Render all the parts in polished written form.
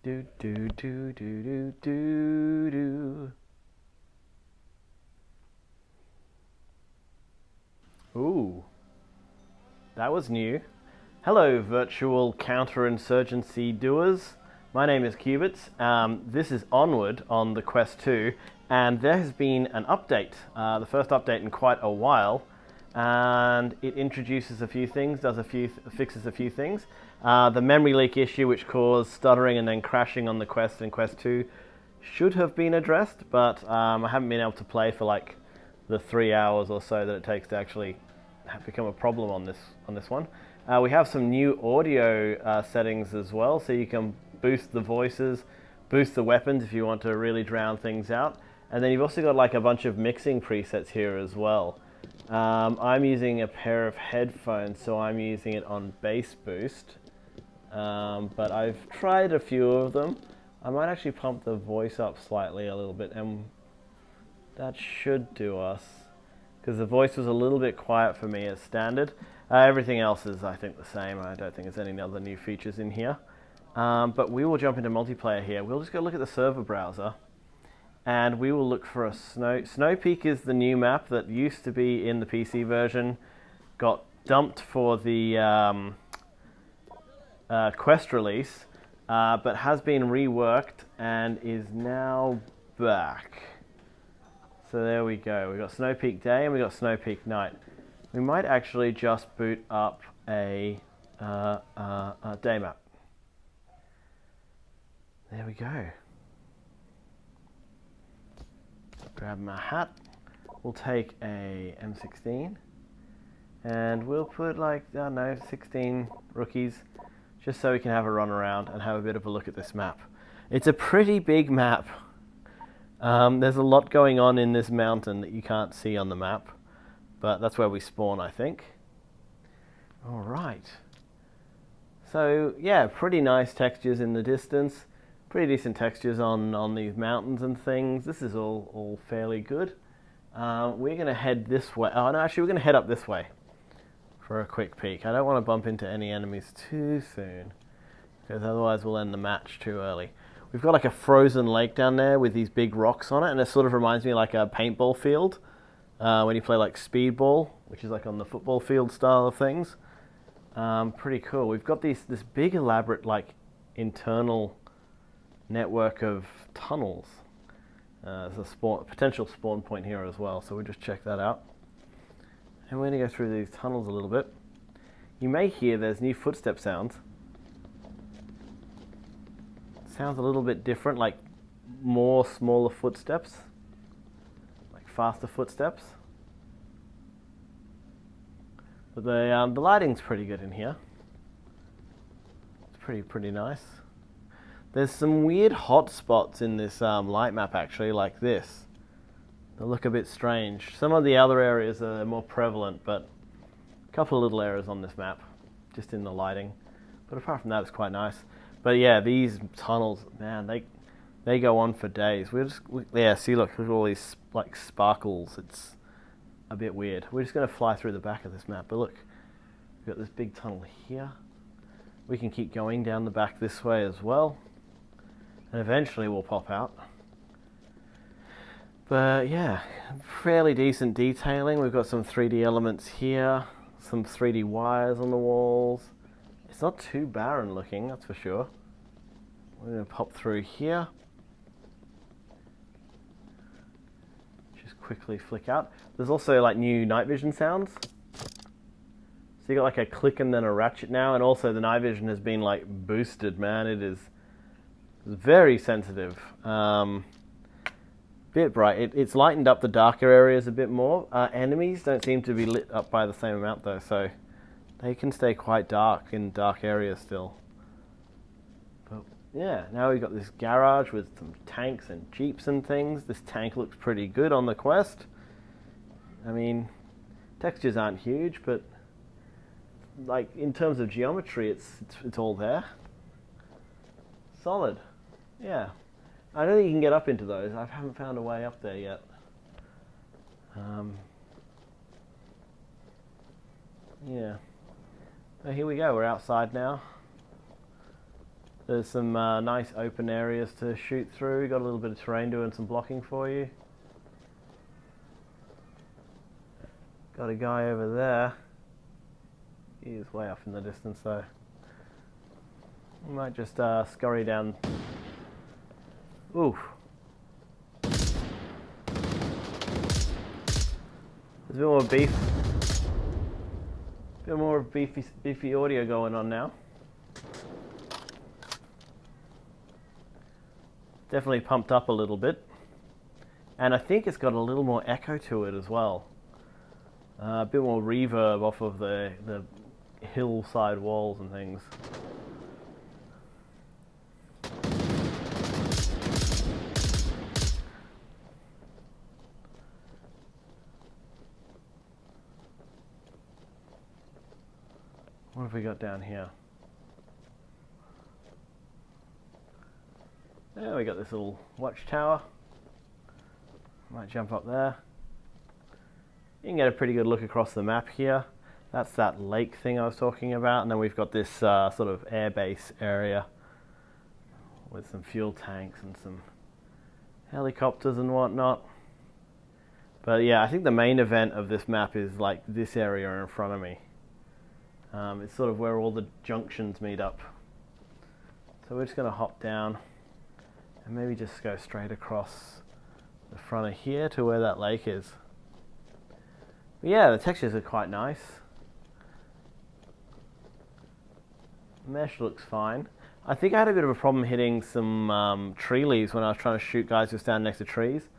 Do do do do do do do. Ooh, that was new. Hello, virtual counterinsurgency doers. My name is Cubits. This is Onward on the Quest 2, and there has been an update, the first update in quite a while, and it introduces a few things, fixes a few things. The memory leak issue, which caused stuttering and then crashing on the Quest in Quest 2, should have been addressed, but I haven't been able to play for like the 3 hours or so that it takes to actually become a problem on this one. We have some new audio settings as well, so you can boost the voices, boost the weapons if you want to really drown things out, and then you've also got like a bunch of mixing presets here as well. I'm using a pair of headphones, so I'm using it on bass boost, but I've tried a few of them. I might actually pump the voice up slightly a little bit, and that should do us, because the voice was a little bit quiet for me as standard. Everything else is, I think, the same. I don't think there's any other new features in here. But we will jump into multiplayer here. We'll just go look at the server browser, and we will look for a Snowpeak is the new map that used to be in the PC version, got dumped for the Quest release, but has been reworked and is now back. So there we go. We've got Snowpeak Day and we've got Snowpeak Night. We might actually just boot up a day map. There we go. Grab my hat. We'll take a M16 and we'll put like, I don't know, 16 rookies, just so we can have a run around and have a bit of a look at this map. It's a pretty big map. There's a lot going on in this mountain that you can't see on the map, but that's where we spawn, I think. Alright. So, yeah, pretty nice textures in the distance. Pretty decent textures on these mountains and things. This is all fairly good. We're going to head this way. Oh, no, actually, we're going to head up this way for a quick peek. I don't want to bump into any enemies too soon, because otherwise we'll end the match too early. We've got like a frozen lake down there with these big rocks on it, and it sort of reminds me of like a paintball field when you play like speedball, which is like on the football field style of things. Pretty cool. We've got this big elaborate like internal network of tunnels. There's a potential spawn point here as well, so we'll just check that out. And we're going to go through these tunnels a little bit. You may hear there's new footstep sounds. Sounds a little bit different, like more smaller footsteps, like faster footsteps. But the lighting's pretty good in here. It's pretty nice. There's some weird hot spots in this light map actually, like this. They look a bit strange. Some of the other areas are more prevalent, but a couple of little errors on this map, just in the lighting. But apart from that, it's quite nice. But yeah, these tunnels, man, they go on for days. Yeah, see, look at all these like sparkles. It's a bit weird. We're just going to fly through the back of this map. But look, we've got this big tunnel here. We can keep going down the back this way as well, and eventually we'll pop out. But yeah, fairly decent detailing. We've got some 3D elements here, some 3D wires on the walls. It's not too barren looking, that's for sure. We're going to pop through here. Just quickly flick out. There's also like new night vision sounds. So you got like a click and then a ratchet now, and also the night vision has been like boosted, man. It's very sensitive. Bit bright. It's lightened up the darker areas a bit more. Enemies don't seem to be lit up by the same amount though, so they can stay quite dark in dark areas still. But yeah, now we've got this garage with some tanks and jeeps and things. This tank looks pretty good on the Quest. I mean, textures aren't huge, but like in terms of geometry, it's all there. Solid. Yeah. I don't think you can get up into those. I haven't found a way up there yet. Yeah. So here we go, we're outside now. There's some nice open areas to shoot through. Got a little bit of terrain doing some blocking for you. Got a guy over there. He is way off in the distance though. We might just scurry down. Oof. There's a bit more beef. A bit more beefy audio going on now. Definitely pumped up a little bit. And I think it's got a little more echo to it as well. A bit more reverb off of the hillside walls and things. What have we got down here? Yeah, we got this little watchtower. Might jump up there. You can get a pretty good look across the map here. That's that lake thing I was talking about, and then we've got this sort of airbase area with some fuel tanks and some helicopters and whatnot. But yeah, I think the main event of this map is like this area in front of me. It's sort of where all the junctions meet up. So we're just going to hop down and maybe just go straight across the front of here to where that lake is. But yeah, the textures are quite nice. Mesh looks fine. I think I had a bit of a problem hitting some tree leaves when I was trying to shoot guys who stand next to trees.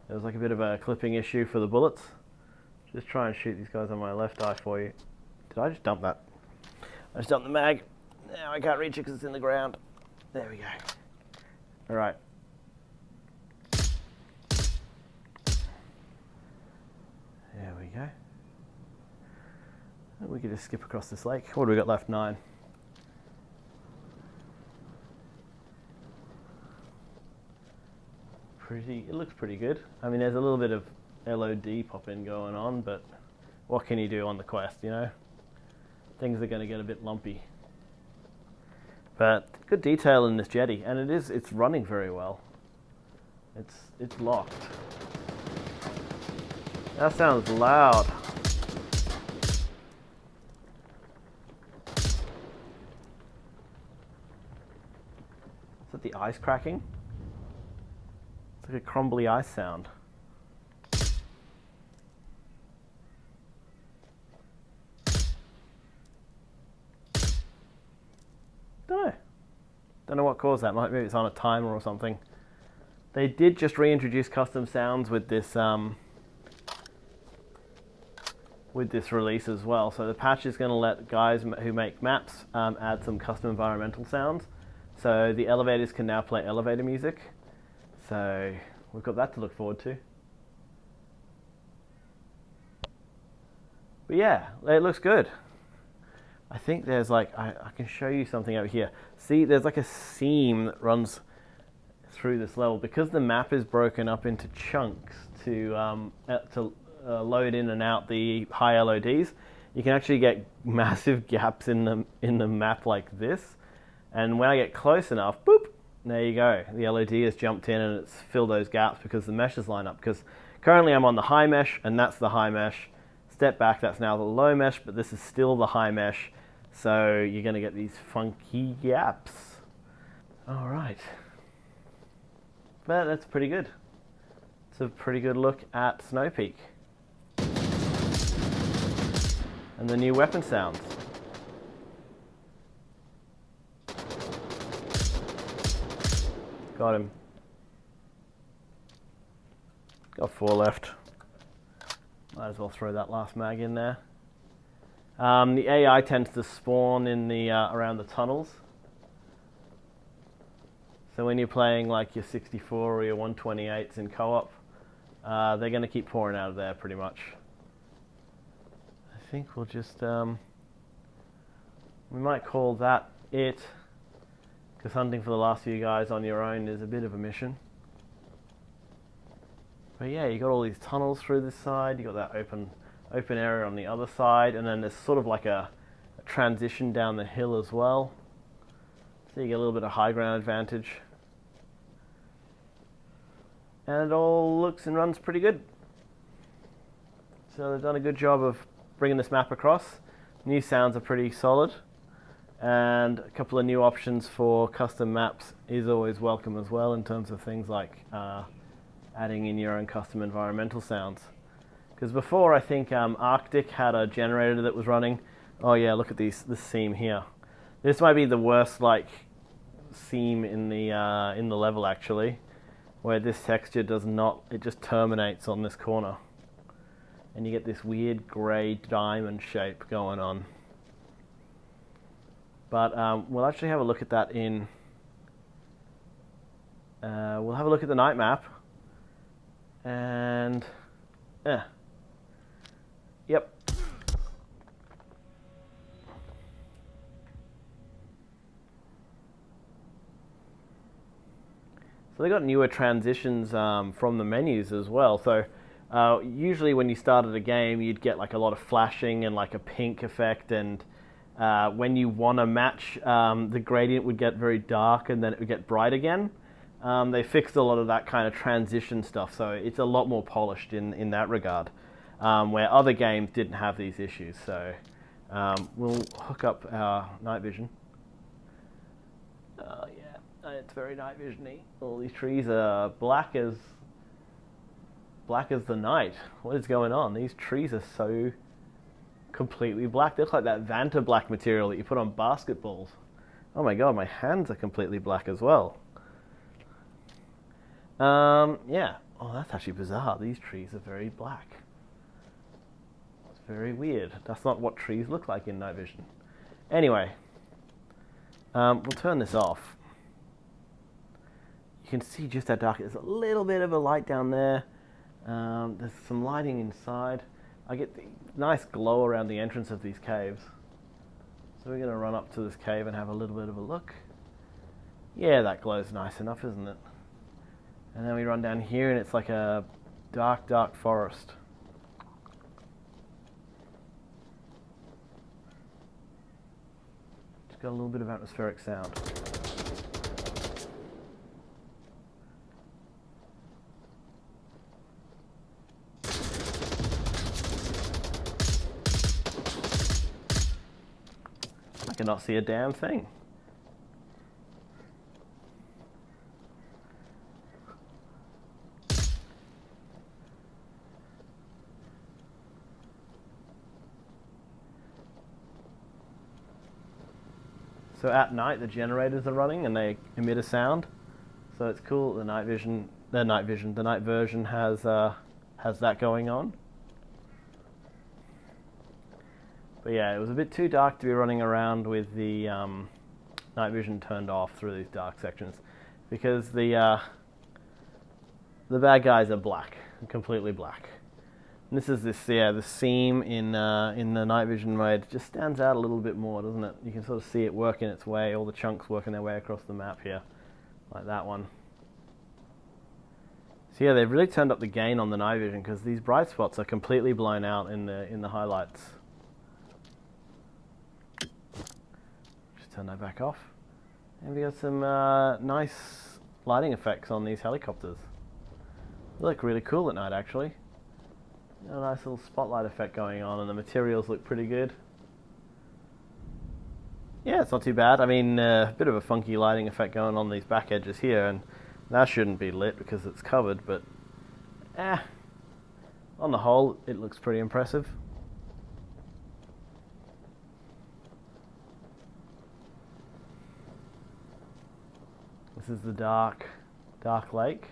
There was like a bit of a clipping issue for the bullets. Just try and shoot these guys on my left eye for you. Did I just dump that? I just dumped the mag. Now I can't reach it because it's in the ground. There we go. Alright. There we go. And we can just skip across this lake. What do we got left? 9. It looks pretty good. I mean, there's a little bit of LOD pop-in going on, but what can you do on the Quest, you know? Things are going to get a bit lumpy. But good detail in this jetty, and it's running very well. It's locked. That sounds loud. Is that the ice cracking? It's like a crumbly ice sound. Don't know what caused that. Maybe it's on a timer or something. They did just reintroduce custom sounds with this release as well. So the patch is going to let guys who make maps add some custom environmental sounds. So the elevators can now play elevator music. So we've got that to look forward to. But yeah, it looks good. I think there's like, I can show you something over here. See, there's like a seam that runs through this level. Because the map is broken up into chunks to load in and out the high LODs, you can actually get massive gaps in the map like this. And when I get close enough, boop, there you go. The LOD has jumped in and it's filled those gaps because the meshes line up. Because currently I'm on the high mesh, and that's the high mesh. Step back, that's now the low mesh, but this is still the high mesh. So you're going to get these funky gaps. All right. But that's pretty good. It's a pretty good look at Snowpeak. And the new weapon sounds. Got him. Got 4 left. Might as well throw that last mag in there. The AI tends to spawn in the around the tunnels. So when you're playing like your 64 or your 128s in co-op, they're going to keep pouring out of there pretty much. I think we'll just, we might call that it, because hunting for the last few guys on your own is a bit of a mission. But yeah, you got all these tunnels through this side, you got that open area on the other side, and then there's sort of like a transition down the hill as well. So you get a little bit of high ground advantage. And it all looks and runs pretty good. So they've done a good job of bringing this map across. New sounds are pretty solid. And a couple of new options for custom maps is always welcome as well, in terms of things like adding in your own custom environmental sounds. Because before, I think Arctic had a generator that was running. Oh yeah, look at this seam here. This might be the worst seam in the level actually, where this texture does not, it just terminates on this corner. And you get this weird grey diamond shape going on. But we'll actually have a look at that in... we'll have a look at the night map. And... Yep. So they got newer transitions from the menus as well. So usually when you started a game, you'd get like a lot of flashing and like a pink effect, and when you want to match, the gradient would get very dark and then it would get bright again. They fixed a lot of that kind of transition stuff, so it's a lot more polished in that regard, where other games didn't have these issues. So we'll hook up our night vision. Yeah, it's very night vision-y. All these trees are black as the night. What is going on? These trees are so completely black. They look like that Vanta black material that you put on basketballs. Oh my god, my hands are completely black as well. Yeah. Oh, that's actually bizarre. These trees are very black. It's very weird. That's not what trees look like in night vision. Anyway, we'll turn this off. You can see just how dark it is. There's a little bit of a light down there. There's some lighting inside. I get the nice glow around the entrance of these caves. So we're going to run up to this cave and have a little bit of a look. Yeah, that glow's nice enough, isn't it? And then we run down here and it's like a dark, dark forest. It's got a little bit of atmospheric sound. I cannot see a damn thing. So at night the generators are running and they emit a sound. So it's cool. The night version has that going on. But yeah, it was a bit too dark to be running around with the night vision turned off through these dark sections, because the bad guys are black, completely black. And this is the seam in the night vision mode just stands out a little bit more, doesn't it? You can sort of see it working its way, all the chunks working their way across the map here, like that one. So yeah, they've really turned up the gain on the night vision, because these bright spots are completely blown out in the highlights. Turn that back off, and we got some nice lighting effects on these helicopters. They look really cool at night, actually. A nice little spotlight effect going on, and the materials look pretty good. Yeah, it's not too bad. I mean, a bit of a funky lighting effect going on these back edges here, and that shouldn't be lit because it's covered, but on the whole, it looks pretty impressive. This is the dark lake.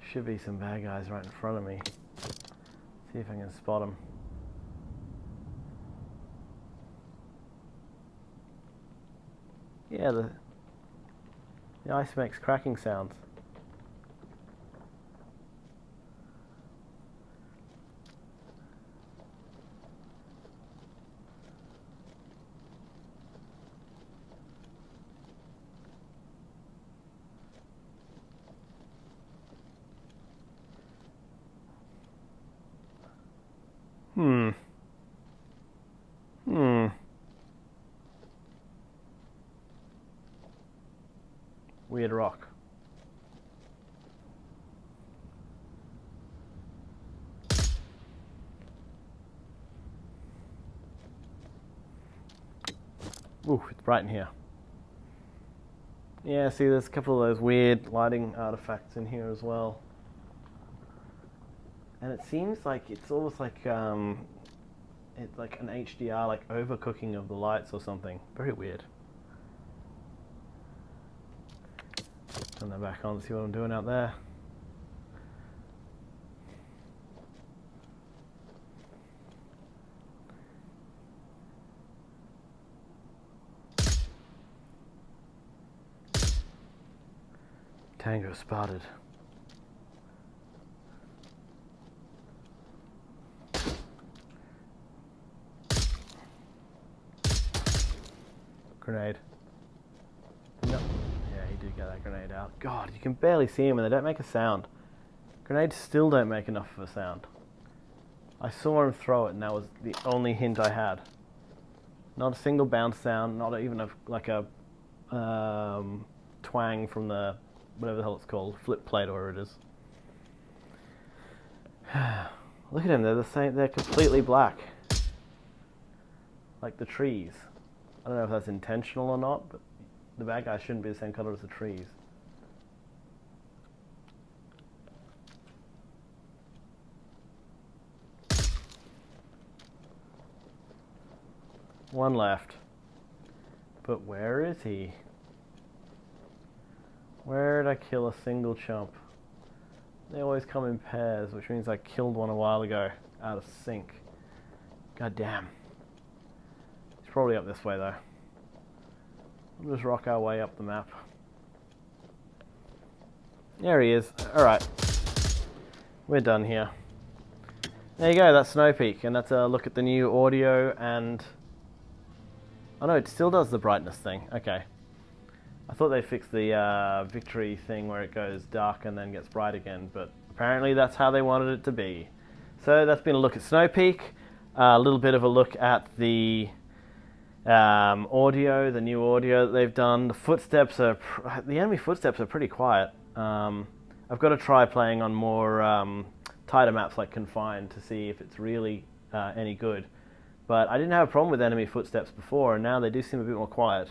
Should be some bad guys right in front of me. See if I can spot them. Yeah, the ice makes cracking sounds. weird rock. Ooh, it's bright in here. Yeah, see, there's a couple of those weird lighting artifacts in here as well. And it seems like it's almost like it's like an HDR, like overcooking of the lights or something. Very weird. Turn that back on, see what I'm doing out there. Tango spotted. Grenade. No. Yeah, he did get that grenade out. God, you can barely see him and they don't make a sound. Grenades still don't make enough of a sound. I saw him throw it and that was the only hint I had. Not a single bounce sound, not even like a twang from the whatever the hell it's called, flip plate or whatever it is. Look at him, they're the same, they're completely black. Like the trees. I don't know if that's intentional or not, but the bad guy shouldn't be the same color as the trees. One left. But where is he? Where did I kill a single chump? They always come in pairs, which means I killed one a while ago out of sync. God damn. He's probably up this way though. We'll just rock our way up the map. There he is. Alright. We're done here. There you go, that's Snowpeak, and that's a look at the new audio and... Oh no, it still does the brightness thing. Okay. I thought they fixed the victory thing where it goes dark and then gets bright again, but apparently that's how they wanted it to be. So that's been a look at Snowpeak, a little bit of a look at the audio, the new audio that they've done. The footsteps are, the enemy footsteps are pretty quiet. I've got to try playing on more tighter maps like Confined to see if it's really any good. But I didn't have a problem with enemy footsteps before, and now they do seem a bit more quiet.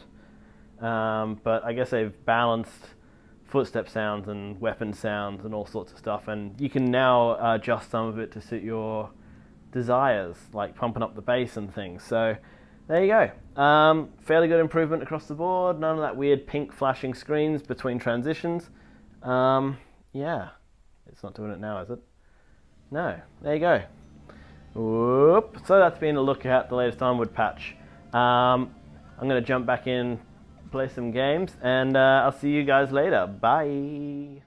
But I guess they've balanced footstep sounds and weapon sounds and all sorts of stuff, and you can now adjust some of it to suit your desires, like pumping up the bass and things. So there you go. Fairly good improvement across the board. None of that weird pink flashing screens between transitions. Yeah, it's not doing it now, is it? No. There you go. Whoop. So that's been a look at the latest Onward patch. I'm going to jump back in, play some games, and I'll see you guys later. Bye.